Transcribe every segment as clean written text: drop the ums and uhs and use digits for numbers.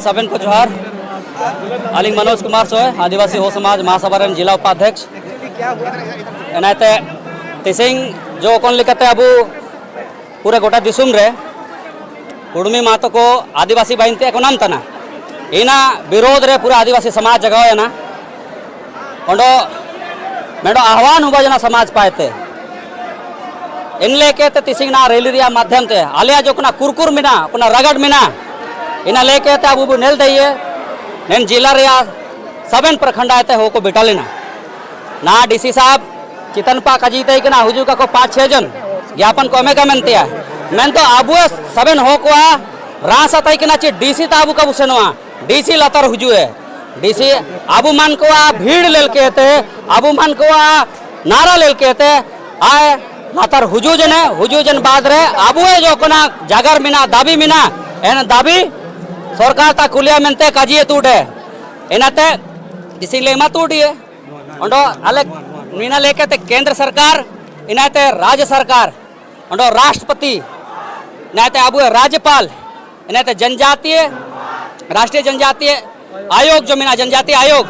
सबिन को जोहार अलिंग मनोज कुमार सोय आदिवासी हो समाज महासभा रेन जिला उपाध्यक्ष एनाते तिसिंग जो कौन लिखते अब पूरे गोटा दिसुम रे कुड़मी मातो को आदिवासी बाइनते को नाम तना इना विरोध रे पूरा आदिवासी समाज जगह ना ओंडो मेडो आह्वान हुआ जना समाज पाते इन लेके ते तिसिंग ना रैली रिया माध्यम ते आलिया जो कुना कुरकुर मिना कुना रगड़ मिना इना लेके ते अब नेल दइए नेन जिला रिया सबन प्रखंड आते हो को बिटा लेना ना डीसी साहब चितनपा कजीते कि ना हुजू का को 5-6 जन ज्ञापन को का मेनतिया मैं तो अब सबन हो को रास आता कि ना ची डीसी ताबू का बुसनवा डीसी लतर हुजू है डीसी अबू मन को भीड़ लेल कहते अबू मन को नारा लेल कहते आए लातर हुजू जन बाद रे अबू जो कोना जागर मिना दाबी मिना एन दाबी सरकार ता कुलिया मेनते काजिए तूटे एनाते इसीलिए मा तूटिए ओंडो अले मीना लेके ते केंद्र सरकार इनाते राज्य सरकार ओंडो राष्ट्रपति इनाते अबू राज्यपाल इनाते जनजातीय राष्ट्रीय जनजातीय आयोग जो मिना जनजातीय आयोग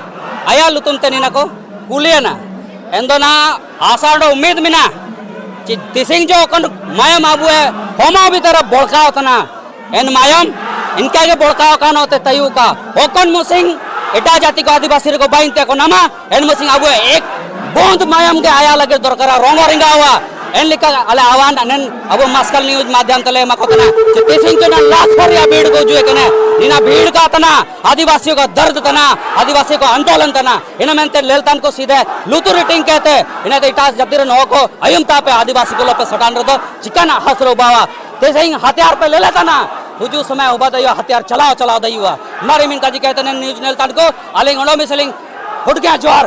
आया लुतुम ते नीना को कुलिया ना एंदो ना आसाडो उम्मीद मिना तिसिंग जो कन मायम आबू है होमा भी तरफ बोलका होतना एन मायम इनका के बोलका कान होते तयू का ओकन मुसिंग एटा जाति को आदिवासी को बाइनते को नामा एन मुसिंग आबू एक बोंद मायम के आया लगे दरकारा रोंगो रिंगा हुआ एन लिखा अले आवान अनन अब मस्कल न्यूज माध्यम तले मकोतना तिसिंग के ना लाख पर या भीड़ को जुए कने निना भीड़ का तना आदिवासियों का दर्द तना आदिवासी को आंदोलन तना इन मेंते लेलतन को सीधे लुतु रेटिंग कहते इने इटास जबदिर नो को अयमता पे आदिवासी को लोपे सटान रदो चिकन हसरो बावा तेसिंग हथियार पे ले लेता ना हुजू समय उबा दयो हथियार चलाओ दयुआ मारे मिन का जी कहते ने न्यूज नेलतन को अलिंग ओलो मिसलिंग उठ गया जोर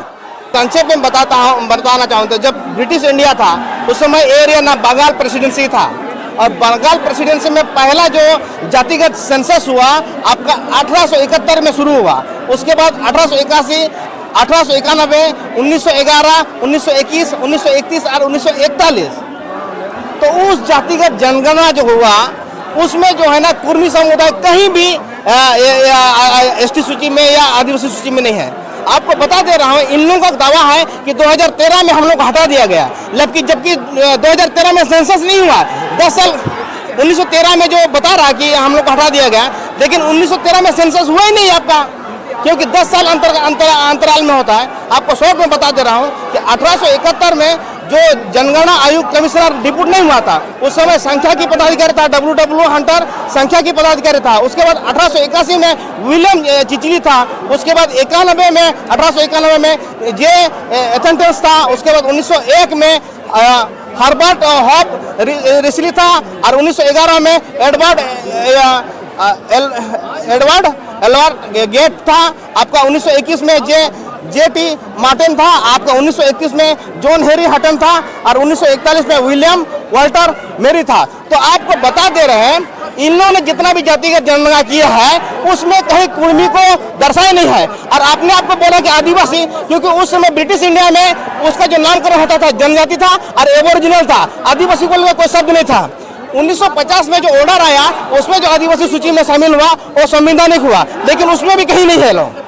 संक्षेप में बताना चाहूँ जब ब्रिटिश इंडिया था उस समय एरिया ना बंगाल प्रेसिडेंसी था और बंगाल प्रेसिडेंसी में पहला जो जातिगत सेंसस हुआ आपका 1871 में शुरू हुआ। उसके बाद 1881, 1891, 1911, 1921, 1931 और 1941 तो उस जातिगत जनगणना जो हुआ उसमें जो है ना कुर्मी समुदाय कहीं भी एसटी सूची में या आदिवासी सूची में नहीं है। आपको बता दे रहा हूँ इन लोगों का दावा है कि 2013 में हम लोग को हटा दिया गया जबकि 2013 में सेंसस नहीं हुआ। 10 साल 1913 में जो बता रहा कि हम लोग को हटा दिया गया लेकिन 1913 में सेंसस हुआ ही नहीं आपका क्योंकि 10 साल अंतराल में होता है। आपको शॉर्ट में बता दे रहा हूँ कि 1871 में जो जनगणना आयुक्त कमिश्नर डिप्यूट नहीं हुआ था उस समय संख्या की पदाधिकारी था W हंटर संख्या की पदाधिकारी था। उसके बाद 1881 में विलियम चिचली था। उसके बाद 1891 में जे एथेंटेंस था। उसके बाद 1901 में हर्बर्ट हॉप रिसली था और 1911 में एडवर्ड गेट था। आपका 1921 में J.T. मार्टिन था। आपका 1931 में जॉन हेरी हटन था और 1941 में विलियम वाल्टर मेरी था। तो आपको बता दे रहे हैं इन लोगों ने जितना भी जातिगत जनगणना किया है उसमें कहीं कुर्मी को दर्शाया नहीं है। और आपने आपको बोला कि आदिवासी क्योंकि उस समय ब्रिटिश इंडिया में उसका जो नामकरण होता था जनजाति था और एबोरिजिनल था। आदिवासी को कोई शब्द नहीं था। 1950 में जो ऑर्डर आया उसमें जो आदिवासी सूची में शामिल हुआ वो संवैधानिक हुआ लेकिन उसमें भी कहीं नहीं है लोग।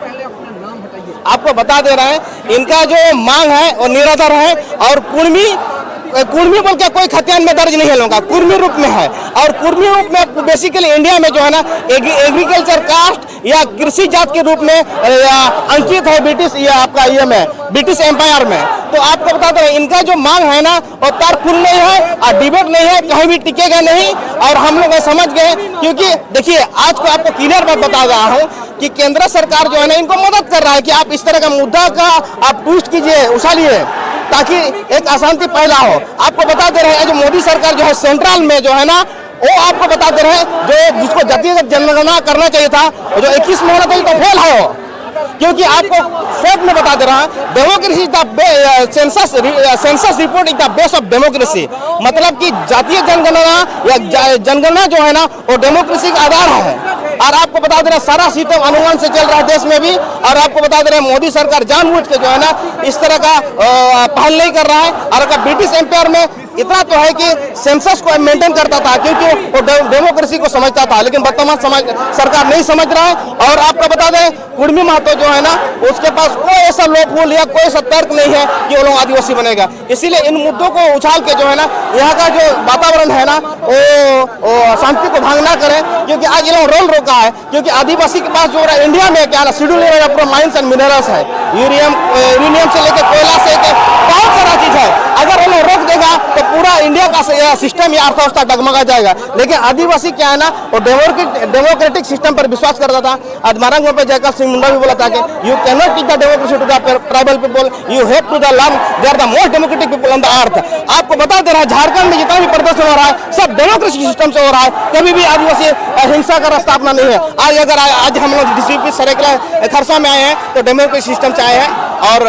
आपको बता दे रहे हैं इनका जो मांग है वो निराधार है और कुर्मी बोल के कोई खतियान में दर्ज नहीं है लोगों का कुर्मी रूप में है। और कुर्मी रूप में बेसिकली इंडिया में जो है ना एग्रीकल्चर कास्ट या कृषि जात के रूप में अंकित है ब्रिटिश या आपका ये में ब्रिटिश एम्पायर में। तो आपको बता दें इनका जो मांग है ना वो तारकुल नहीं है और डिबेट नहीं है कहीं भी टिकेगा नहीं। और हम लोग समझ गए क्योंकि देखिए आज को आपको क्लियर बात बता रहा हूँ कि केंद्र सरकार जो है ना इनको मदद कर रहा है कि आप इस तरह का मुद्दा का आप ट्विस्ट कीजिए उछालिए ताकि एक अशांति पैदा हो। आपको बता दे रहे हैं जो मोदी सरकार जो है सेंट्रल में जो है ना वो आपको बता दे रहे हैं जो जिसको जातिगत जनगणना करना चाहिए था जो 21 में होना चाहिए तो फेल है वो क्योंकि आपको शॉर्ट में बता दे रहा है democracy census report is the base of democracy मतलब कि जातीय जनगणना या जनगणना जो है ना वो डेमोक्रेसी का आधार है। और आपको बता दे रहे सारा सिस्टम अनुमान से चल रहा है देश में भी। और आपको बता दे रहे मोदी सरकार जानबूझ के जो है ना इस तरह का पहल नहीं कर रहा है। और ब्रिटिश एम्पायर में इतना तो है कि सेंसस को मेंटेन करता था क्योंकि वो डेमोक्रेसी को समझता था, लेकिन वर्तमान सरकार नहीं समझ रहा है। और आपको बता दें, कुर्मी महतो जो है ना, उसके पास कोई ऐसा लोकमूल या कोई ऐसा तर्क नहीं है कि वो लोग आदिवासी बनेगा। इसीलिए इन मुद्दों को उछाल के जो है ना, यहाँ का जो वातावरण है ना, वो शांति को भंग ना करें, क्योंकि आज ये लोग रोल रोका है। क्योंकि आदिवासी के पास जो है इंडिया में क्या ना शेड्यूल पूरा माइंस एंड मिनरल्स है, यूरेनियम से लेकर कोयला से लेकर बहुत सारा चीज है। अगर वो लोग रोक देगा तो पूरा इंडिया का सिस्टम या अर्थव्यवस्था डगमगा जाएगा। लेकिन आदिवासी क्या है ना, वो डेमोक्रेटिक सिस्टम पर विश्वास करता था। आज मारंग में जयकर सिंह मुंडा भी बोला था कि you can not teach the democracy to the tribal people, you have to the learn they are the most democratic people on the earth. आपको बता दे रहा है, झारखंड में जितना भी प्रदर्शन हो रहा है सब डेमोक्रेसी सिस्टम से हो रहा है। कभी भी आदिवासी हिंसा का रास्ता अपना नहीं है। आज हम लोग डीसीपी सरेकला खरसा में आए हैं तो डेमोक्रेसी सिस्टम से आए हैं। और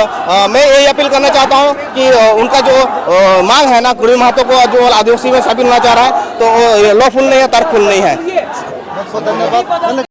मैं यही अपील करना चाहता हूँ कि उनका जो मांग है ना, कुर्मी महतो को जो आदिवासी में शामिल होना चाह रहा है, तो लॉफुल नहीं है, तर्कफुल नहीं है। धन्यवाद।